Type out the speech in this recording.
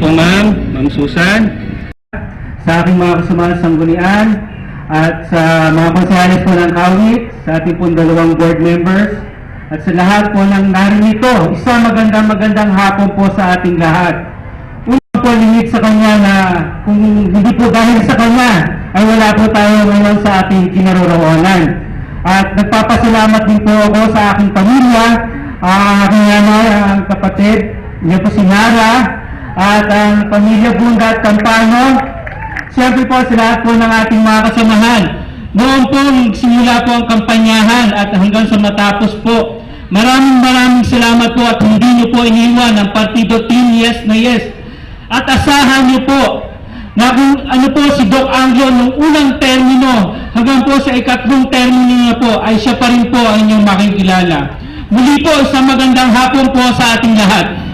po Ma'am Susan, sa aking mga kasamahan sa sanggunian, at sa mga konsehalis po ng Kawit, sa ating pong dalawang board members, at sa lahat po ng narinito. Isang magandang hapon po sa ating lahat. Una po limit sa kanya na kung hindi po dahil sa kanya ay wala po tayo ngayon sa ating kinaroroonan. At nagpapasalamat din po ako sa aking pamilya, aking nanay, ang kapatid, niya po si Nara, at ang pamilya Bunda at Campano. Siyempre po sa lahat po ng ating mga kasamahan. Noon po simula po ang kampanyahan at hanggang sa matapos po, maraming salamat po at hindi niyo po iniwan ang Partido Team Yes na Yes. At asahan niyo po na kung ano po si Doc Anglo nung unang termino hanggang po sa ikatlong termino niya po ay siya pa rin po ang inyong makikilala. Muli po, isang magandang hapon po sa ating lahat.